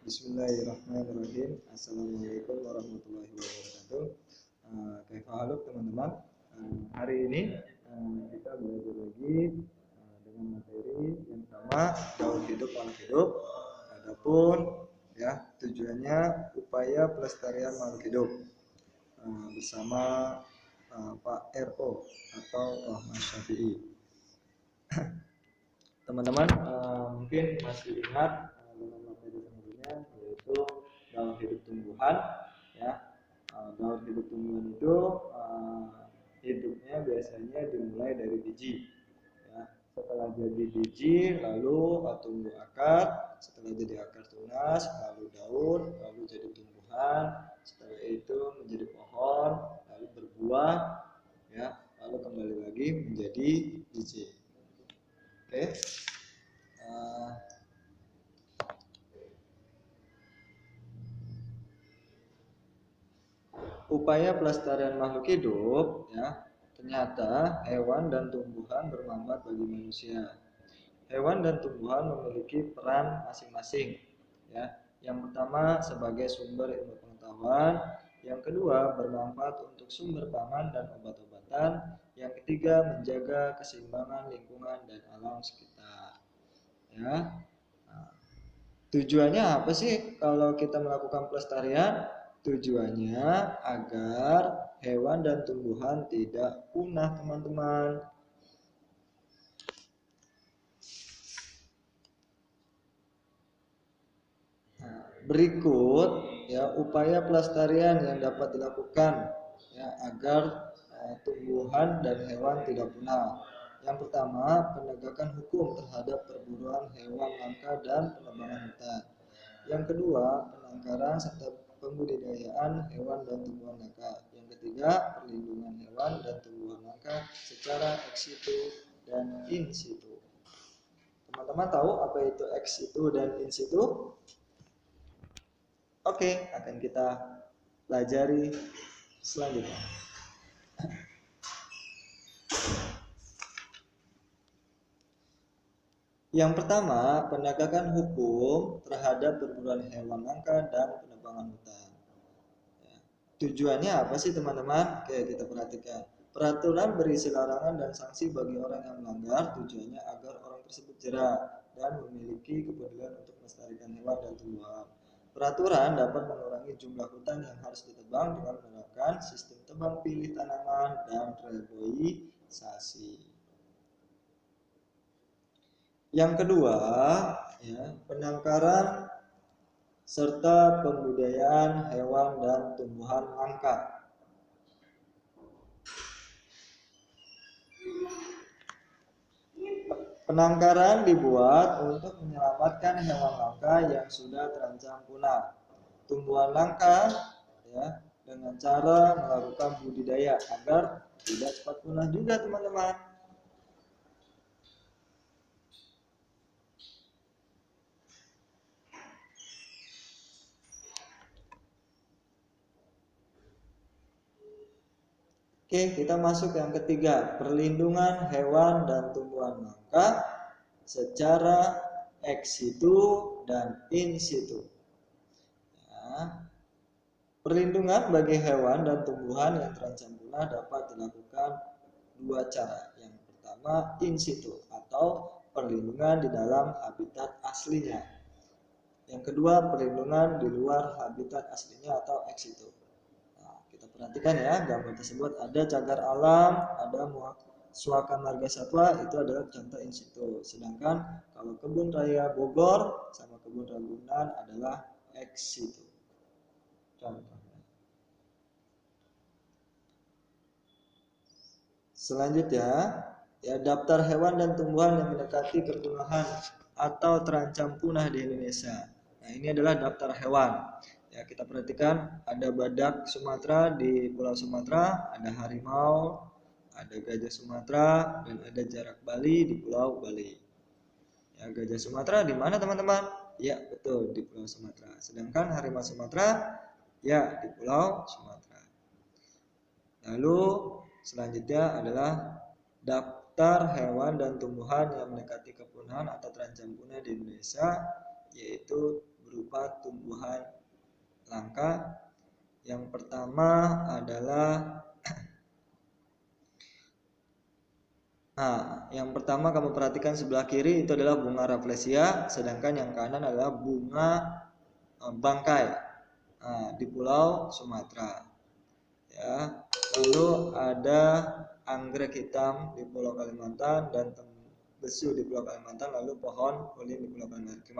Bismillahirrahmanirrahim. Assalamualaikum warahmatullahi wabarakatuh. Kaifa haluk teman-teman? Hari ini kita belajar lagi dengan materi yang sama, daur hidup makhluk hidup. Adapun tujuannya upaya pelestarian makhluk hidup bersama Pak RO atau Rahmat Syafi'i. Teman-teman mungkin masih ingat dengan materi sebelumnya, yaitu daur hidup tumbuhan. Daur hidup tumbuhan itu hidupnya biasanya dimulai dari biji. Setelah jadi biji, lalu tumbuh akar. Setelah jadi akar tunas, lalu daun, lalu jadi tumbuhan. Setelah itu menjadi pohon, lalu berbuah, lalu kembali lagi menjadi biji. Oke. Upaya pelestarian makhluk hidup, ternyata hewan dan tumbuhan bermanfaat bagi manusia. Hewan dan tumbuhan memiliki peran masing-masing. Yang pertama sebagai sumber ilmu pengetahuan, yang kedua bermanfaat untuk sumber pangan dan obat-obatan, yang ketiga menjaga keseimbangan lingkungan dan alam sekitar. Tujuannya apa sih kalau kita melakukan pelestarian? Tujuannya agar hewan dan tumbuhan tidak punah, teman-teman. Berikut upaya pelestarian yang dapat dilakukan agar tumbuhan dan hewan tidak punah. Yang pertama, penegakan hukum terhadap perburuan hewan langka dan penebangan hutan. Yang kedua, penangkaran serta pembudidayaan hewan dan tumbuhan langka. Yang ketiga, perlindungan hewan dan tumbuhan langka secara ex situ dan in situ. Teman-teman tahu apa itu ex situ dan in situ? Oke, akan kita pelajari selanjutnya. Yang pertama, penegakan hukum terhadap perburuan hewan langka dan penebangan hutan. Tujuannya apa sih, teman-teman? Oke, kita perhatikan. Peraturan berisi larangan dan sanksi bagi orang yang melanggar. Tujuannya agar orang tersebut jera dan memiliki kepedulian untuk melestarikan hewan dan tumbuhan. Peraturan dapat mengurangi jumlah hutan yang harus ditebang dengan menerapkan sistem tebang pilih tanaman dan reboisasi. Yang kedua, penangkaran serta pembudidayaan hewan dan tumbuhan langka. Penangkaran dibuat untuk menyelamatkan hewan langka yang sudah terancam punah. Tumbuhan langka dengan cara melakukan budidaya agar tidak cepat punah juga, teman-teman. Oke, kita masuk yang ketiga, perlindungan hewan dan tumbuhan langka secara ex situ dan in situ. Perlindungan bagi hewan dan tumbuhan yang terancam punah dapat dilakukan dua cara. Yang pertama, in situ atau perlindungan di dalam habitat aslinya. Yang kedua, perlindungan di luar habitat aslinya atau ex situ. Perhatikan gambar tersebut ada cagar alam, ada suaka marga satwa, itu adalah contoh in situ. Sedangkan kalau kebun raya Bogor sama kebun Ragunan adalah ex situ. Contohnya. Selanjutnya, daftar hewan dan tumbuhan yang mendekati kepunahan atau terancam punah di Indonesia. Nah, ini adalah daftar hewan. Kita perhatikan ada badak Sumatera di Pulau Sumatera, ada harimau, ada gajah Sumatera, dan ada jarak Bali di Pulau Bali. Gajah Sumatera di mana, teman-teman? Ya, betul, di Pulau Sumatera. Sedangkan harimau Sumatera di Pulau Sumatera. Lalu selanjutnya adalah daftar hewan dan tumbuhan yang mendekati kepunahan atau terancam punah di Indonesia, yaitu berupa berupa tumbuhan langka. Yang pertama adalah yang pertama kamu perhatikan sebelah kiri itu adalah bunga Rafflesia, sedangkan yang kanan adalah bunga bangkai di Pulau Sumatera. Ya, lalu ada anggrek hitam di Pulau Kalimantan dan besu di Pulau Kalimantan, lalu pohon ulin di Pulau Kalimantan.